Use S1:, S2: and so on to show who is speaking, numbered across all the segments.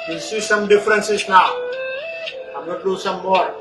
S1: You see some differences now. I'm going to do some more.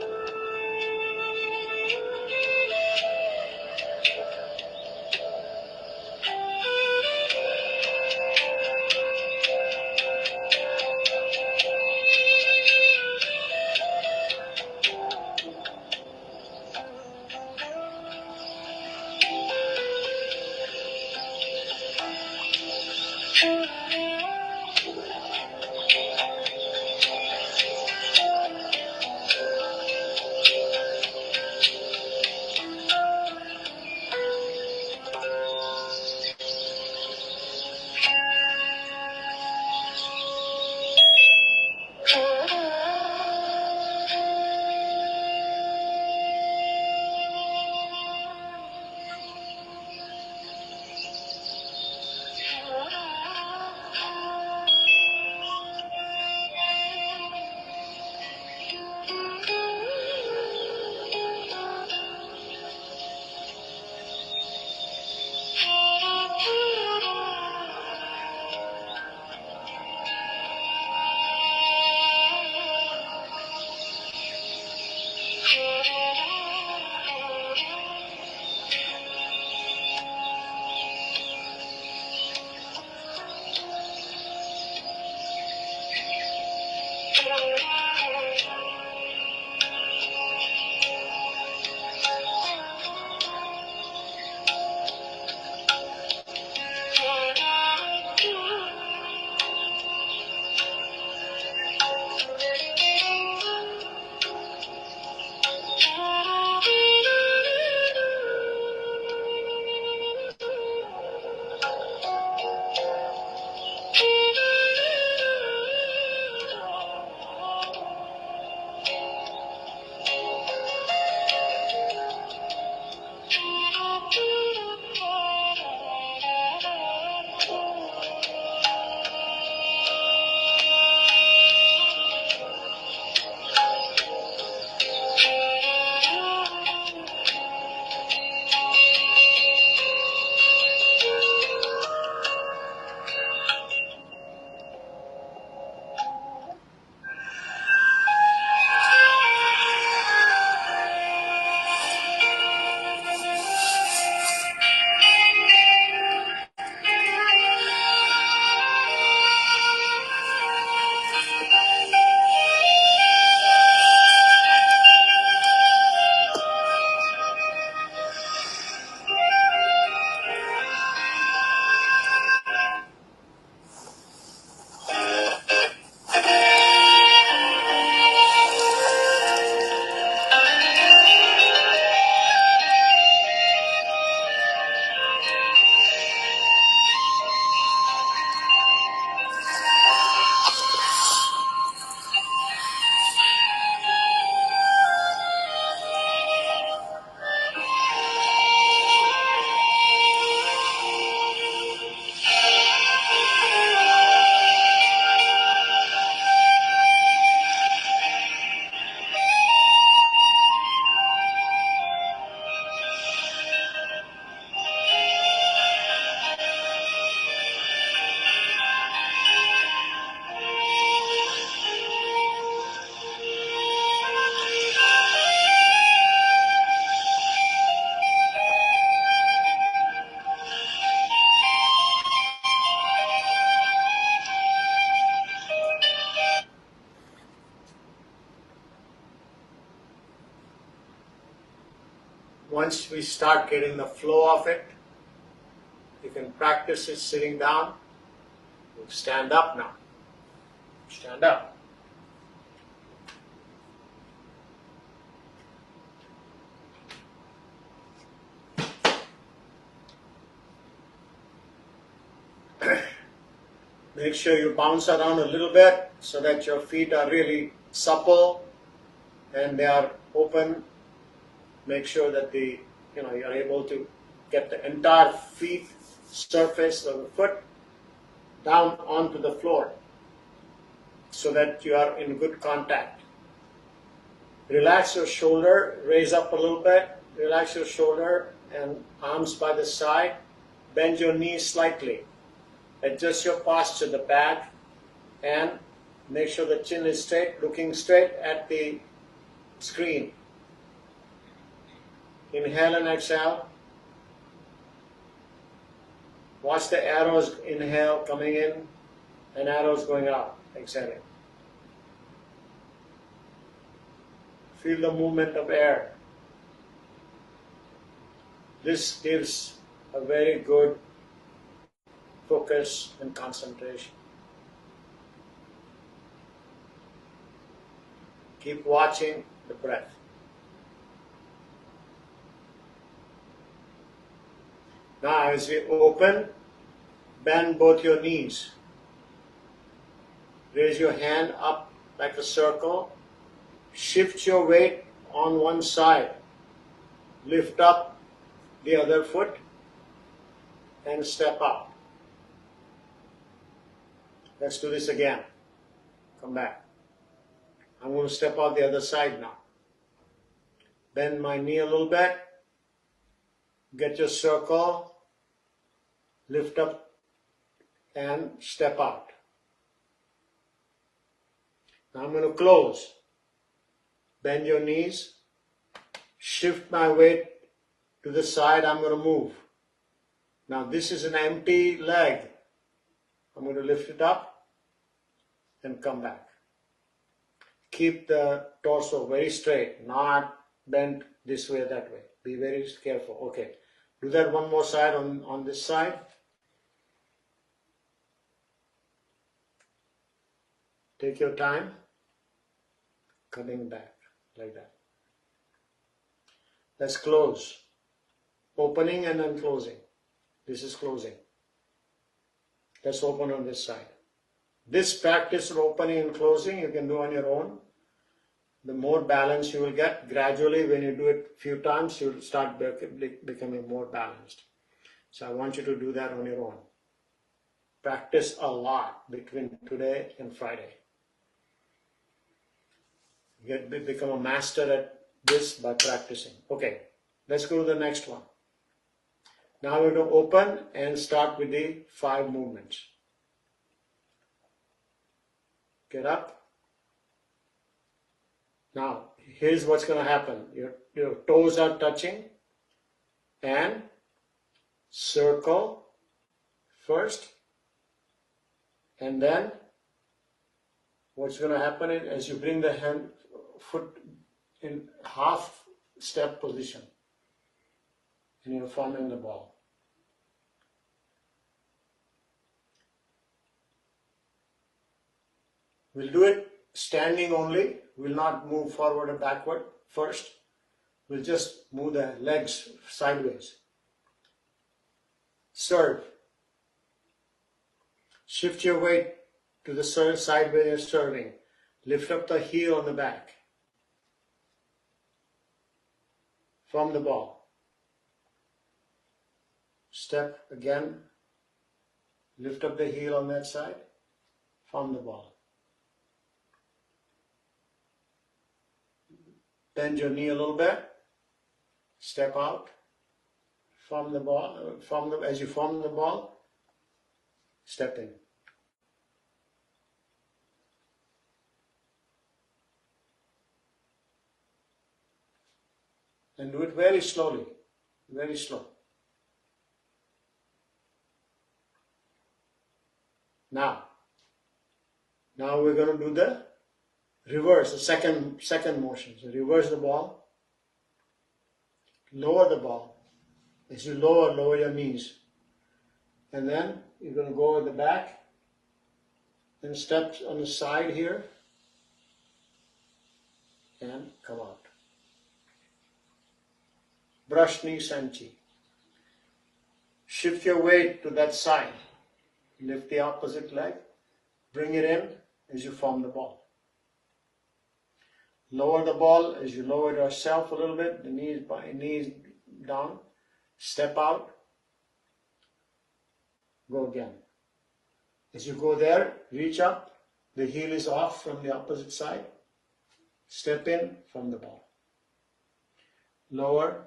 S1: Once we start getting the flow of it, you can practice it sitting down. We'll stand up now. Stand up. Make sure you bounce around a little bit so that your feet are really supple and they are open. Make sure that you're able to get the entire feet surface of the foot down onto the floor so that you are in good contact. Relax your shoulder, raise up a little bit, relax your shoulder and arms by the side, bend your knees slightly, adjust your posture, the back, and Make sure the chin is straight, looking straight at the screen. Inhale and exhale. Watch the arrows, inhale coming in and arrows going out, exhaling. Feel the movement of air. This gives a very good focus and concentration. Keep watching the breath. Now as we open, bend both your knees. Raise your hand up like a circle. Shift your weight on one side. Lift up the other foot and step up. Let's do this again. Come back. I'm going to step out the other side now. Bend my knee a little bit. Get your circle. Lift up and step out. Now I'm going to close. Bend your knees. Shift my weight to the side. I'm going to move. Now this is an empty leg. I'm going to lift it up and come back. Keep the torso very straight, not bent this way, that way. Be very careful. Okay. Do that one more side on this side. Take your time. Coming back like that. Let's close. Opening and then closing. This is closing. Let's open on this side. This practice of opening and closing you can do on your own. The more balance you will get, gradually when you do it a few times, you'll start becoming more balanced. So I want you to do that on your own. Practice a lot between today and Friday. Become a master at this by practicing. Okay, let's go to the next one. Now we're going to open and start with the 5 movements. Get up. Now, here's what's going to happen. Your toes are touching and circle first, and then what's going to happen is as you bring the foot in half step position and you're forming the ball. We'll do it standing only. We'll not move forward or backward first. We'll just move the legs sideways. Serve. Shift your weight to the side where you're serving. Lift up the heel on the back. From the ball. Step again. Lift up the heel on that side. From the ball. Bend your knee a little bit. Step out. From the ball. As you form the ball, step in. And do it very slowly, very slow. Now we're going to do the reverse, the second motion. So reverse the ball, lower the ball. As you lower your knees. And then you're going to go at the back and step on the side here and come out. Brush knee Taichi. Shift your weight to that side. Lift the opposite leg. Bring it in as you form the ball. Lower the ball as you lower yourself a little bit. The knees down. Step out. Go again. As you go there, reach up. The heel is off from the opposite side. Step in from the ball. Lower.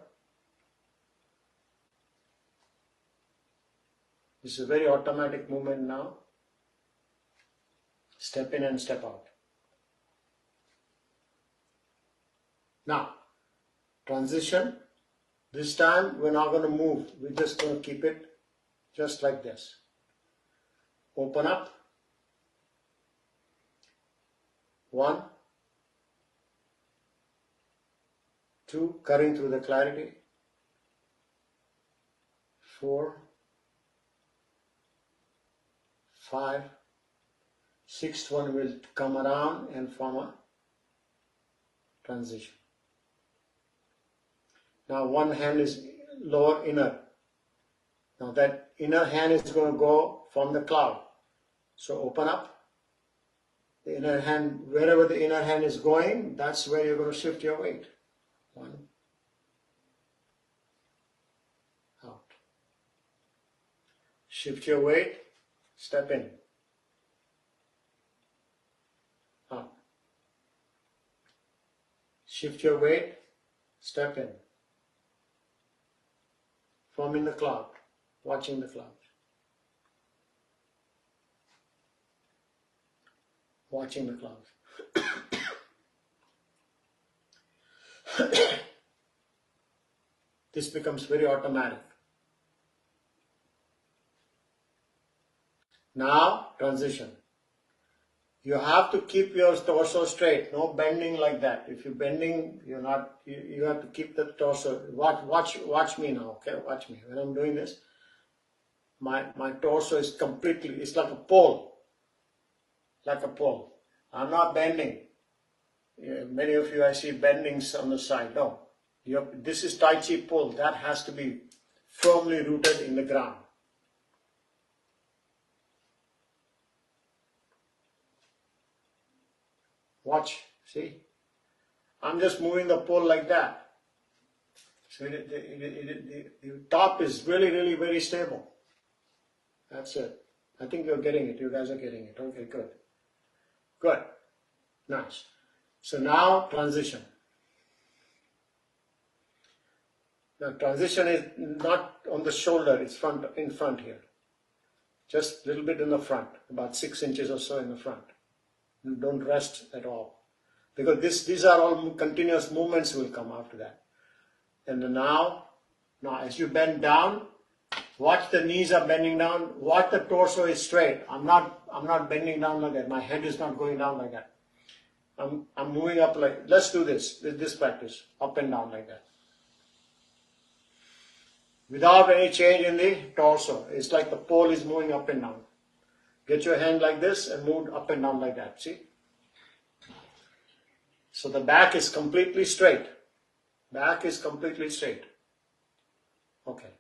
S1: This is a very automatic movement now. Step in and step out. Now, transition. This time we're not going to move. We're just going to keep it just like this. Open up. 1, 2, cutting through the clarity. 4, 5, 6th one will come around and form a transition. Now one hand is lower inner. Now that inner hand is going to go from the cloud. So open up. The inner hand, wherever the inner hand is going, that's where you're going to shift your weight. 1, out. Shift your weight, step in. Up. Shift your weight, step in. Forming the cloud, watching the cloud. Watching the cloud. This becomes very automatic. Now, transition. You have to keep your torso straight, no bending like that. If you're bending, you're not, you have to keep the torso. Watch me now, okay? Watch me. When I'm doing this, my torso is completely, it's like a pole. Like a pole. I'm not bending. Many of you I see bendings on the side. No. This is Tai Chi pull. That has to be firmly rooted in the ground. Watch, see? I'm just moving the pole like that. So the top is really, really very stable. That's it. I think you're getting it. You guys are getting it. Okay, good. Good. Nice. So now transition. Now transition is not on the shoulder, it's in front here. Just a little bit in the front, about 6 inches or so in the front. You don't rest at all. Because these are all continuous movements will come after that. And now as you bend down, watch the knees are bending down, watch the torso is straight. I'm not bending down like that. My head is not going down like that. I'm moving up like, let's do this with this practice, up and down like that. Without any change in the torso. It's like the pole is moving up and down. Get your hand like this and move up and down like that, see? So the back is completely straight. Back is completely straight. Okay.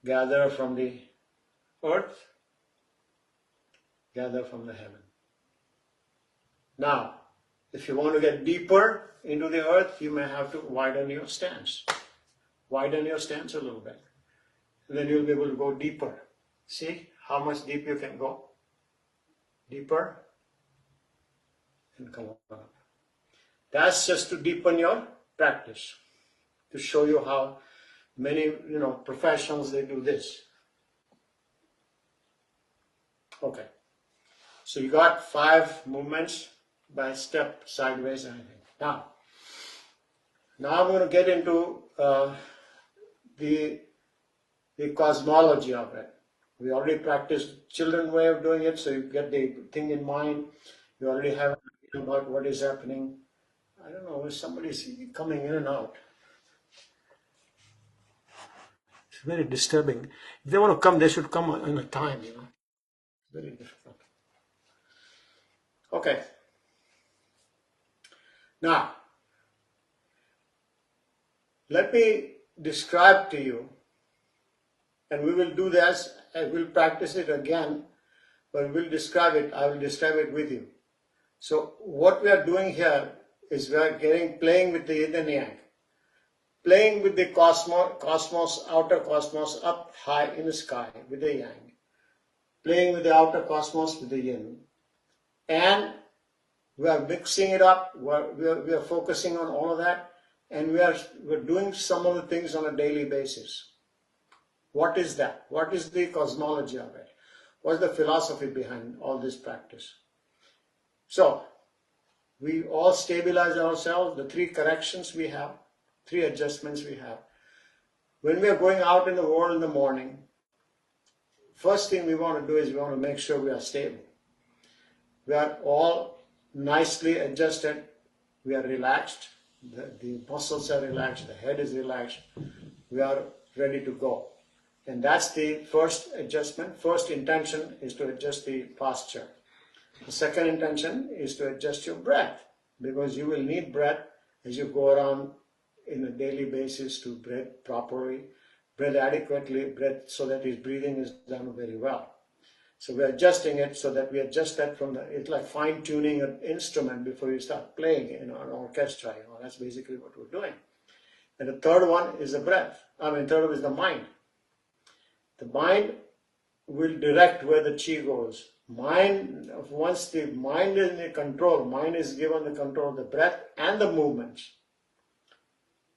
S1: Gather from the earth. Gather from the heaven. Now, if you want to get deeper into the earth, you may have to widen your stance. Widen your stance a little bit. And then you'll be able to go deeper. See how much deep you can go? Deeper. And come up. That's just to deepen your practice. To show you how many, professionals, they do this. Okay. So you got 5 movements by step, sideways, and everything. Now I'm going to get into the cosmology of it. We already practiced children way of doing it, so you get the thing in mind. You already have an idea about what is happening. I don't know, somebody's coming in and out. It's very disturbing. If they want to come, they should come in a time, It's very difficult. Okay. Now, let me describe to you, and we will do this, and we'll practice it again, but we'll describe it, I will describe it with you. So what we are doing here is we are playing with the yin and yang, playing with the cosmos, outer cosmos up high in the sky with the yang, playing with the outer cosmos with the yin, and we are mixing it up, we are focusing on all of that, and we're doing some of the things on a daily basis. What is that? What is the cosmology of it? What's the philosophy behind all this practice? So, we all stabilize ourselves, the 3 corrections we have, 3 adjustments we have. When we are going out in the world in the morning, first thing we want to do is we want to make sure we are stable. We are all nicely adjusted, we are relaxed, the muscles are relaxed, the head is relaxed, we are ready to go. And that's the first adjustment. First intention is to adjust the posture. The second intention is to adjust your breath, because you will need breath as you go around in a daily basis to breathe properly, breathe adequately, breathe so that his breathing is done very well. So we're adjusting it so that we adjust that from it's like fine-tuning an instrument before you start playing in an orchestra. That's basically what we're doing. And the third one is the breath. Third one is the mind. The mind will direct where the chi goes. Once the mind is in control, mind is given the control of the breath and the movements.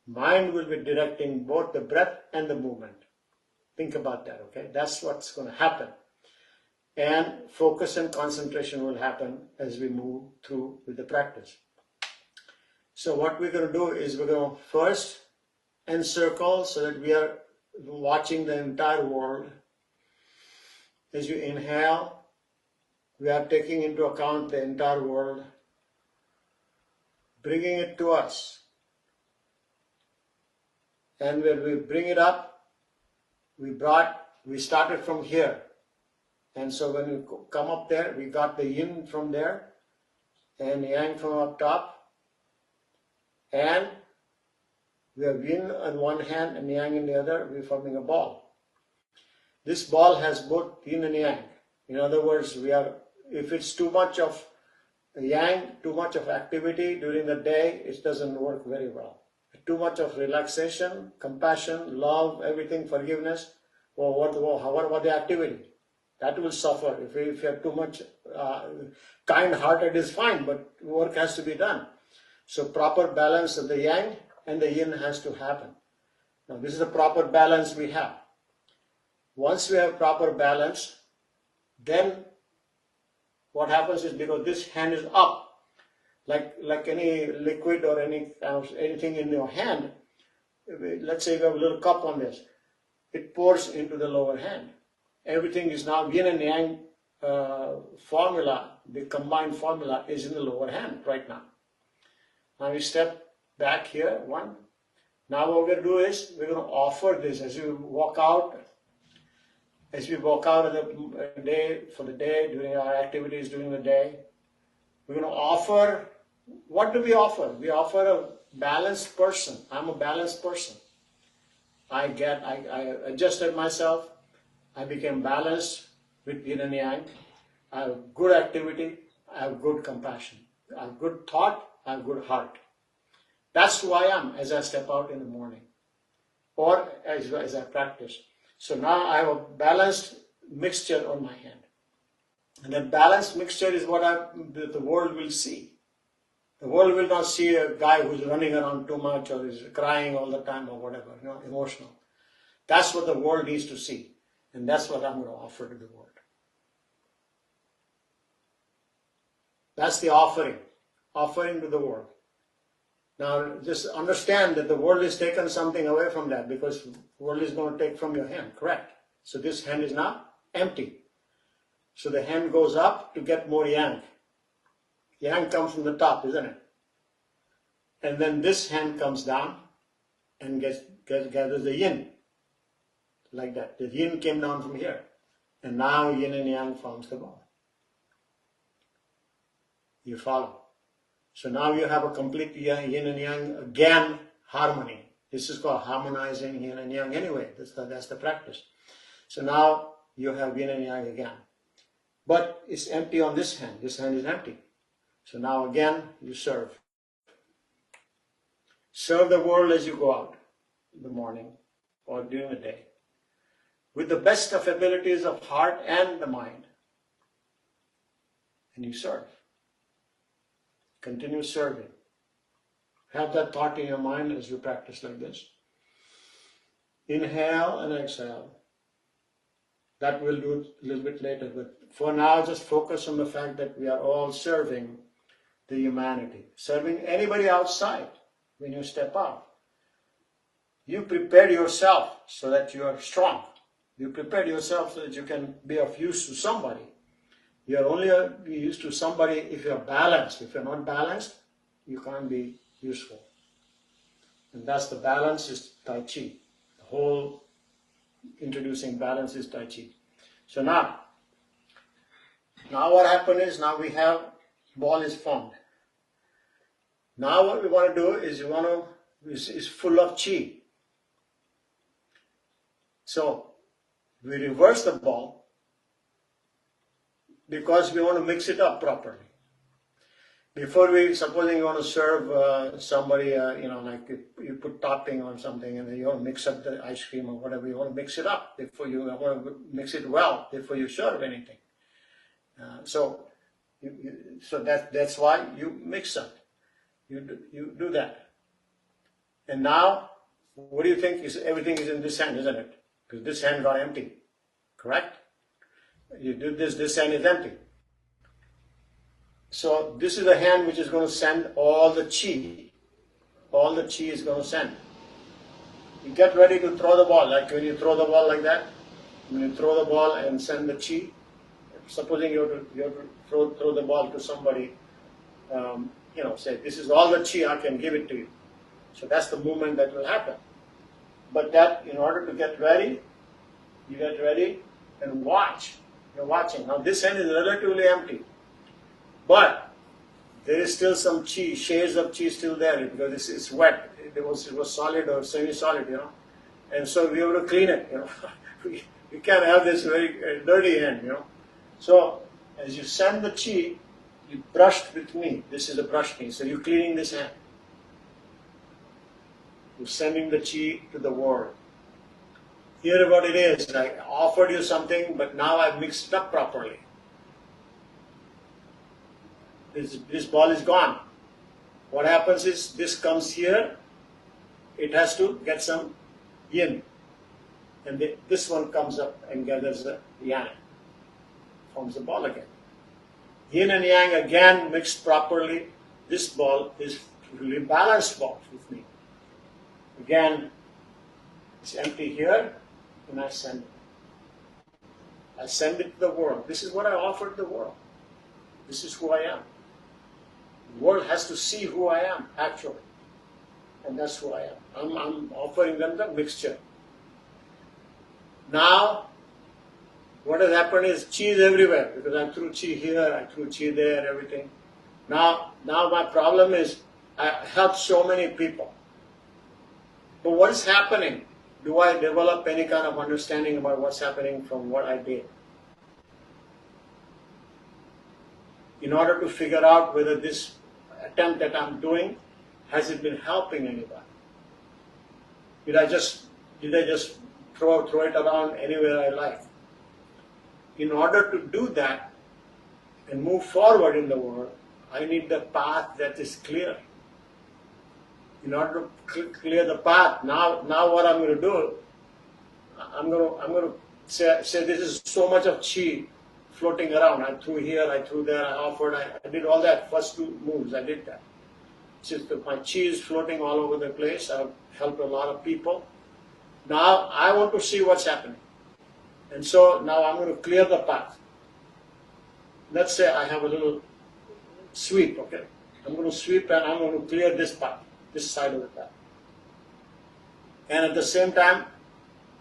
S1: Mind will be directing both the breath and the movement. Think about that, okay? That's what's going to happen. And focus and concentration will happen as we move through with the practice. So what we're going to do is we're going to first encircle so that we are watching the entire world. As you inhale, we are taking into account the entire world, bringing it to us. And when we bring it up, we started from here. And so when we come up there, we got the yin from there and yang from up top. And we have yin on one hand and yang in the other. We're forming a ball. This ball has both yin and yang. In other words, if it's too much of yang, too much of activity during the day, it doesn't work very well. Too much of relaxation, compassion, love, everything, forgiveness, what about the activity? That will suffer. If you have too much kind-hearted is fine, but work has to be done. So proper balance of the yang and the yin has to happen. Now this is the proper balance we have. Once we have proper balance, then what happens is, because this hand is up, like any liquid or anything in your hand, let's say you have a little cup on this, it pours into the lower hand. Everything is now yin and yang formula, the combined formula is in the lower hand right now. Now we step back here, one. Now what we're going to do is we're going to offer this as we walk out of the day, for the day, during our activities during the day. We're going to offer, what do we offer? We offer a balanced person. I'm a balanced person. I adjusted myself. I became balanced with yin and yang. I have good activity. I have good compassion. I have good thought. I have good heart. That's who I am as I step out in the morning or as I practice. So now I have a balanced mixture on my hand. And that balanced mixture is what the world will see. The world will not see a guy who's running around too much or is crying all the time or whatever, emotional. That's what the world needs to see. And that's what I'm going to offer to the world. That's the offering to the world. Now, just understand that the world is taking something away from that, because the world is going to take from your hand, correct? So this hand is now empty. So the hand goes up to get more yang. Yang comes from the top, isn't it? And then this hand comes down and gathers the yin. Like that. The yin came down from here. And now yin and yang forms the ball. You follow? So now you have a complete yin and yang, again, harmony. This is called harmonizing yin and yang anyway. That's the practice. So now you have yin and yang again. But it's empty on this hand. This hand is empty. So now again, you serve. Serve the world as you go out in the morning or during the day, with the best of abilities of heart and the mind. And you serve. Continue serving. Have that thought in your mind as you practice like this. Inhale and exhale. That we'll do a little bit later. But for now, just focus on the fact that we are all serving the humanity, serving anybody outside. When you step out, you prepare yourself so that you are strong. You prepare yourself so that you can be of use to somebody. You are only used to somebody if you are balanced. If you're not balanced, you can't be useful. And that's the balance is Tai Chi. The whole introducing balance is Tai Chi. So now what happened is, now we have ball is formed. Now what we want to do is is full of Chi. So we reverse the ball because we want to mix it up properly. Before supposing you want to serve somebody, like you put topping on something and then you want to mix up the ice cream or whatever, you want to mix it up before you want to mix it well before you serve anything. So that's why you mix up. You do that. And now, what do you think everything is in this hand, isn't it? Because this hand got empty, correct? You do this hand is empty. So this is the hand which is going to send all the Chi. All the Chi is going to send. You get ready to throw the ball, like when you throw the ball like that. When you throw the ball and send the Chi, supposing you have to throw the ball to somebody, say, this is all the Chi, I can give it to you. So that's the movement that will happen. But that, in order to get ready, you get ready and watch. You're watching. Now this hand is relatively empty. But there is still some Chi, shades of Chi still there because it's wet. It was solid or semi-solid, And so we have to clean it, We can't have this very dirty hand, So as you send the Chi, you brushed with me. This is a brush knee. So you're cleaning this hand. You're sending the Chi to the world. Here what it is. I offered you something, but now I've mixed it up properly. This ball is gone. What happens is, this comes here. It has to get some yin. And this one comes up and gathers the yang. Forms the ball again. Yin and yang again mixed properly. This ball is really balanced ball with me. Again, it's empty here, and I send it. I send it to the world. This is what I offered the world. This is who I am. The world has to see who I am, actually. And that's who I am. I'm offering them the mixture. Now, what has happened is Chi is everywhere, because I threw Chi here, I threw Chi there, everything. Now my problem is, I helped so many people. But what is happening? Do I develop any kind of understanding about what's happening from what I did? In order to figure out whether this attempt that I'm doing, has it been helping anybody? Did I just throw it around anywhere I like? In order to do that and move forward in the world, I need the path that is clear. In order to clear the path, now what I'm going to do, I'm going to say this is so much of Chi floating around. I threw here, I threw there, I offered, I did all that. First two moves, I did that. Since my Chi is floating all over the place, I've helped a lot of people. Now I want to see what's happening. And so now I'm going to clear the path. Let's say I have a little sweep, okay? I'm going to sweep and I'm going to clear this path, this side of the path. And at the same time,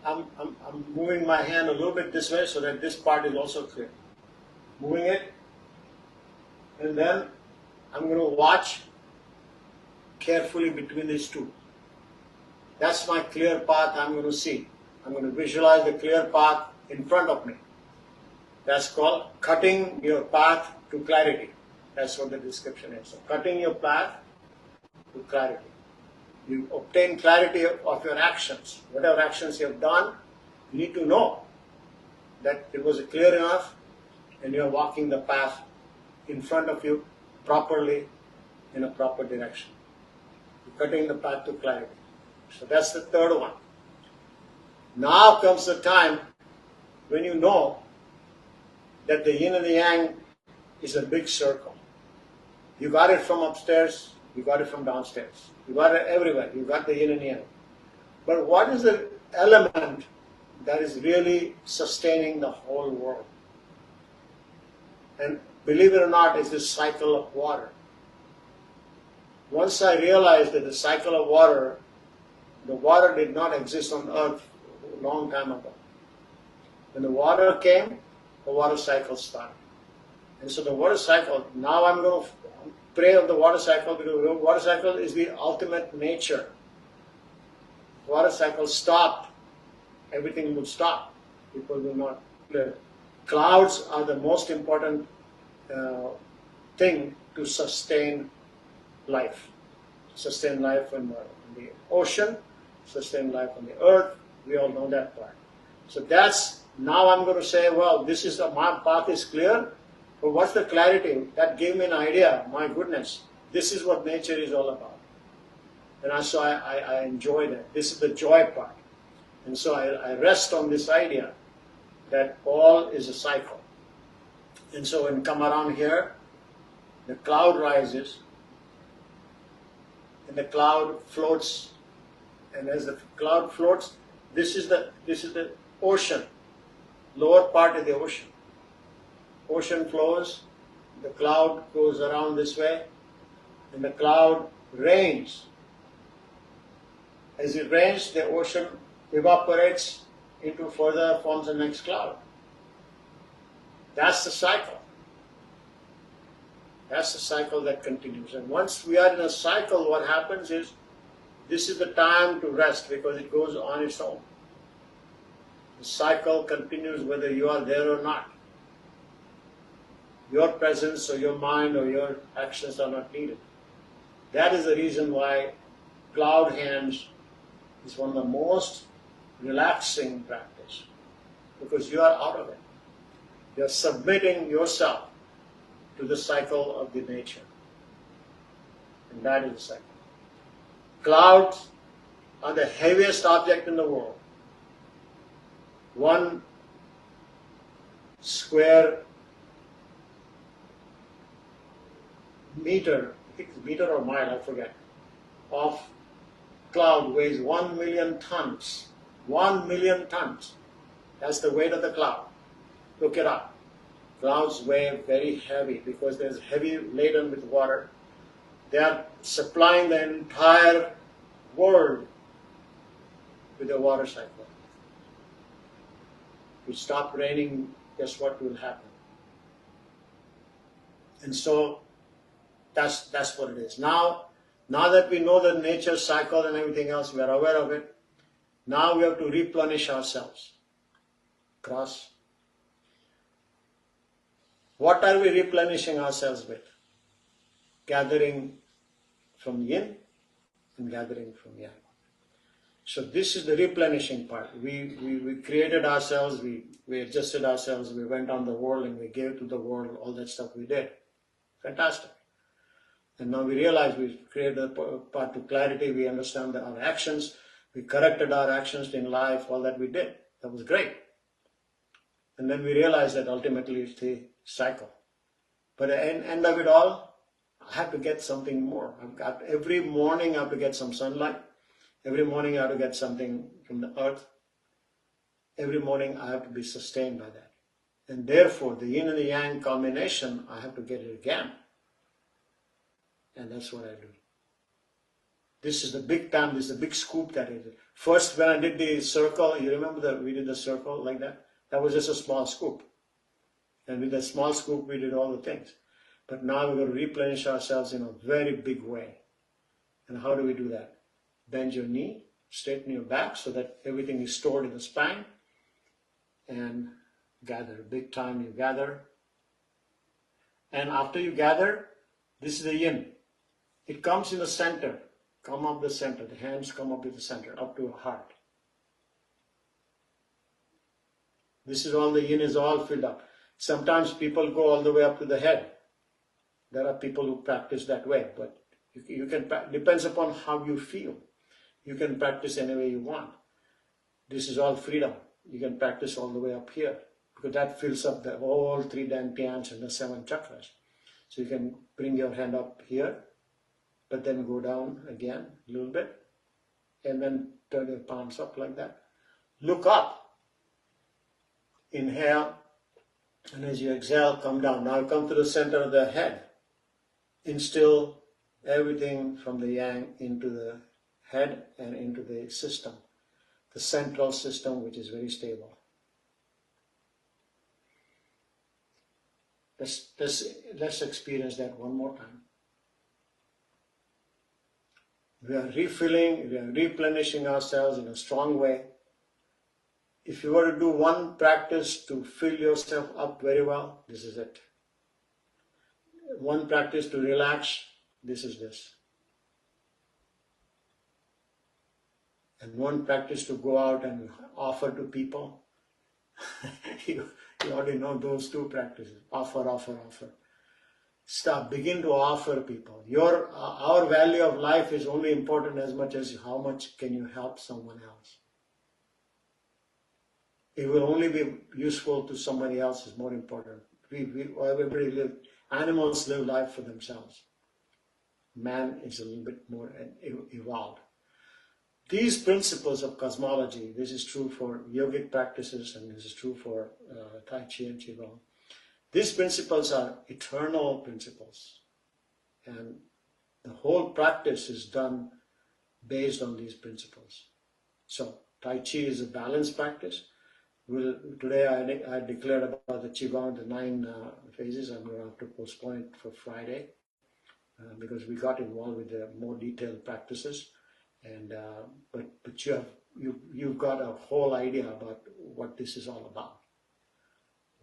S1: I'm moving my hand a little bit this way so that this part is also clear. Moving it, and then I'm going to watch carefully between these two. That's my clear path I'm going to see. I'm going to visualize the clear path in front of me. That's called cutting your path to clarity. That's what the description is. So cutting your path to clarity. You obtain clarity of your actions. Whatever actions you have done, you need to know that it was clear enough and you are walking the path in front of you properly in a proper direction. You're cutting the path to clarity. So that's the third one. Now comes the time when you know that the yin and the yang is a big circle. You got it from upstairs, you got it from downstairs, you got it everywhere, you got the yin and yang. But what is the element that is really sustaining the whole world? And believe it or not, it's this cycle of water. Once I realized that the cycle of water, the water did not exist on earth a long time ago. When the water came, the water cycle started. And so the water cycle, now I'm going to pray of the water cycle, because the water cycle is the ultimate nature. Water cycle stopped, everything would stop. People will not. The clouds are the most important thing to sustain life. Sustain life in the ocean, sustain life on the earth. We all know that part. So that's, now I'm going to say, well, this is, my path is clear, but what's the clarity? That gave me an idea. My goodness, this is what nature is all about. And so I enjoy that. This is the joy part. And so I rest on this idea that all is a cycle. And so when you come around here, the cloud rises, and the cloud floats. And as the cloud floats, this is the ocean. Lower part of the ocean. Ocean flows, the cloud goes around this way, and the cloud rains. As it rains, the ocean evaporates into further forms the next cloud. That's the cycle. That's the cycle that continues. And once we are in a cycle, what happens is, this is the time to rest, because it goes on its own. The cycle continues whether you are there or not. Your presence or your mind or your actions are not needed. That is the reason why cloud hands is one of the most relaxing practice, because you are out of it. You are submitting yourself to the cycle of the nature. And that is the cycle. Clouds are the heaviest object in the world. 1 square meter, I think it's meter or mile, I forget, of cloud weighs 1 million tons. 1 million tons. That's the weight of the cloud. Look it up. Clouds weigh very heavy because they're heavy laden with water. They are supplying the entire world with the water cycle. If it stops raining, guess what will happen? And so that's what it is. Now that we know the nature cycle and everything else, we are aware of it. Now we have to replenish ourselves. Cross. What are we replenishing ourselves with? Gathering from yin and gathering from yang. So this is the replenishing part. We created ourselves, we adjusted ourselves, we went on the world and we gave to the world all that stuff we did. Fantastic. And now we realize we created a path to clarity, we understand that our actions, we corrected our actions in life, all that we did. That was great. And then we realized that ultimately it's the cycle. But at the end of it all, I have to get something more. Every morning I have to get some sunlight. Every morning I have to get something from the earth. Every morning I have to be sustained by that. And therefore, the yin and the yang combination, I have to get it again. And that's what I do. This is the big time, this is the big scoop that is. First, when I did the circle, you remember that we did the circle like that? That was just a small scoop. And with that small scoop, we did all the things. But now we're going to replenish ourselves in a very big way. And how do we do that? Bend your knee, straighten your back so that everything is stored in the spine. And gather. Big time you gather. And after you gather, this is the yin. It comes in the center. Come up the center. The hands come up to the center, up to your heart. This is all, the yin is all filled up. Sometimes people go all the way up to the head. There are people who practice that way, but you can, depends upon how you feel. You can practice any way you want. This is all freedom. you can practice all the way up here, because that fills up the whole 3 dantians and the 7 chakras. So you can bring your hand up here, but then go down again a little bit, and then turn your palms up like that. Look up. Inhale, and as you exhale, come down. Now come to the center of the head. Instill everything from the yang into the head and into the system, the central system, which is very stable. Let's experience that one more time. We are refilling, we are replenishing ourselves in a strong way. If you were to do one practice to fill yourself up very well, this is it. One practice to relax, this is this. And one practice to go out and offer to people, you already know those 2 practices. Offer, offer, offer. Stop. Begin to offer people. Our value of life is only important as much as how much can you help someone else. It will only be useful to somebody else is more important. Everybody live. Animals live life for themselves. Man is a little bit more evolved. These principles of cosmology, this is true for yogic practices and this is true for Tai Chi and Qigong. These principles are eternal principles, and the whole practice is done based on these principles. So Tai Chi is a balanced practice. Today I declared about the Qigong, the 9 phases. I'm going to have to postpone it for Friday because we got involved with the more detailed practices. And but you've got a whole idea about what this is all about.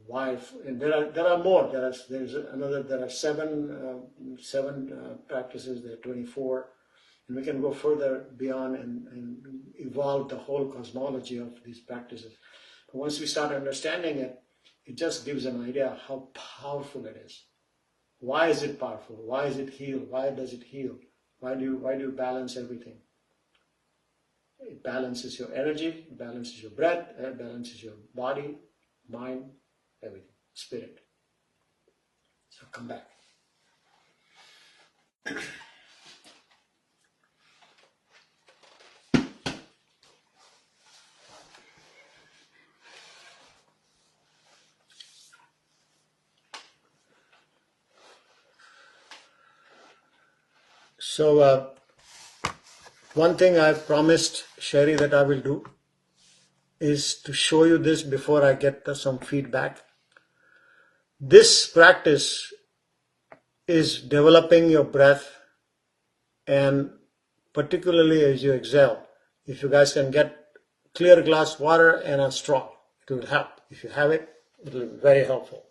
S1: Why? And there are more. There are 7 practices. There are 24, and we can go further beyond and evolve the whole cosmology of these practices. But once we start understanding it, it just gives an idea of how powerful it is. Why is it powerful? Why is it healed? Why does it heal? Why do you balance everything? It balances your energy, it balances your breath, it balances your body, mind, everything, spirit. So come back. So one thing I've promised Sherry that I will do is to show you this before I get some feedback. This practice is developing your breath, and particularly as you exhale. If you guys can get clear glass water and a straw, it will help. If you have it, it will be very helpful.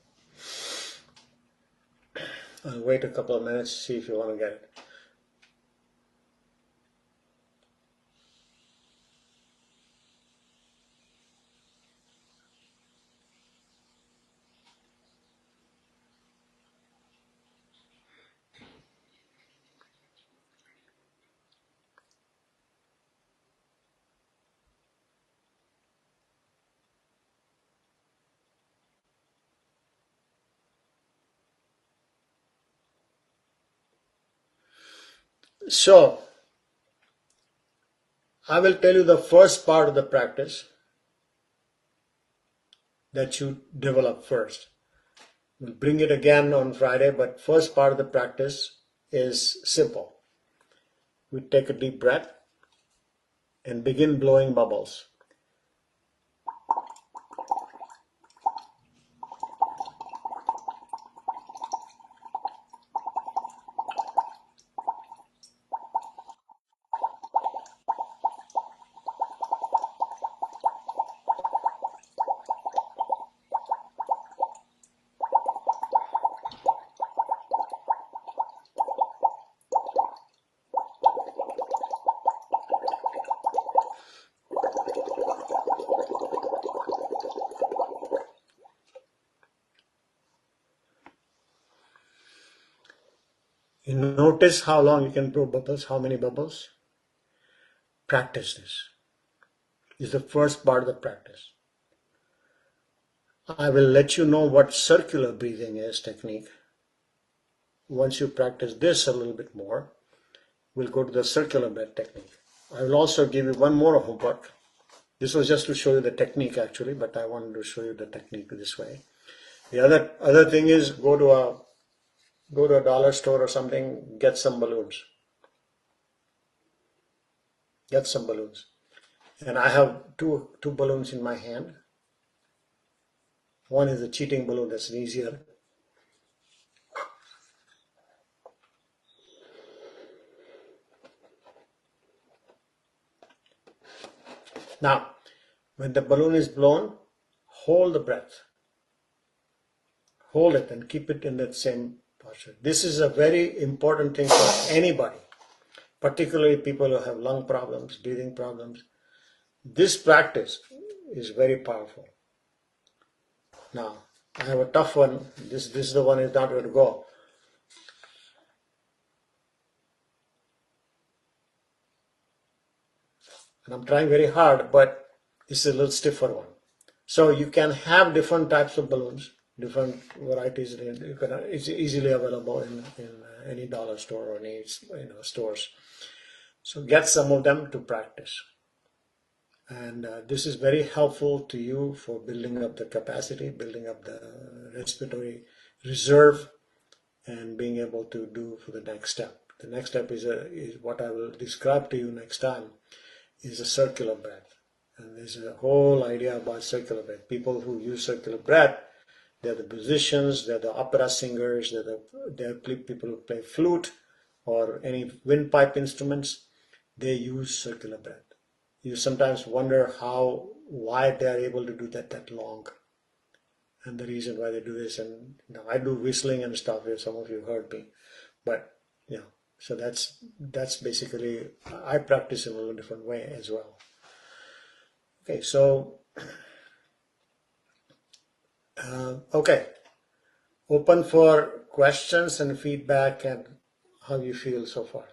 S1: I'll wait a couple of minutes to see if you want to get it. So, I will tell you the first part of the practice that you develop first. We'll bring it again on Friday, but first part of the practice is simple. We take a deep breath and begin blowing bubbles. You notice how long you can blow bubbles, how many bubbles? Practice this. This is the first part of the practice. I will let you know what circular breathing is technique. Once you practice this a little bit more, we'll go to the circular breath technique. I will also give you one more homework. This was just to show you the technique actually, but I wanted to show you the technique this way. The other thing is go to a dollar store or something, get some balloons. Get some balloons. And I have two balloons in my hand. One is a cheating balloon, that's easier. Now, when the balloon is blown, hold the breath. Hold it and keep it in that same posture. This is a very important thing for anybody, particularly people who have lung problems, breathing problems. This practice is very powerful. Now, I have a tough one. This is the one is not going to go. And I'm trying very hard, but this is a little stiffer one. So you can have different types of balloons, different varieties. It's easily available in any dollar store or any stores. So get some of them to practice. And this is very helpful to you for building up the capacity, building up the respiratory reserve, and being able to do for the next step. The next step is what I will describe to you next time, is a circular breath. And there's a whole idea about circular breath. People who use circular breath, they're the musicians, they're the opera singers, they're people who play flute or any windpipe instruments. They use circular breath. You sometimes wonder why they're able to do that long, and the reason why they do this. And I do whistling and stuff. Some of you heard me, but so that's basically, I practice in a little different way as well. Okay, so okay, open for questions and feedback and how you feel so far.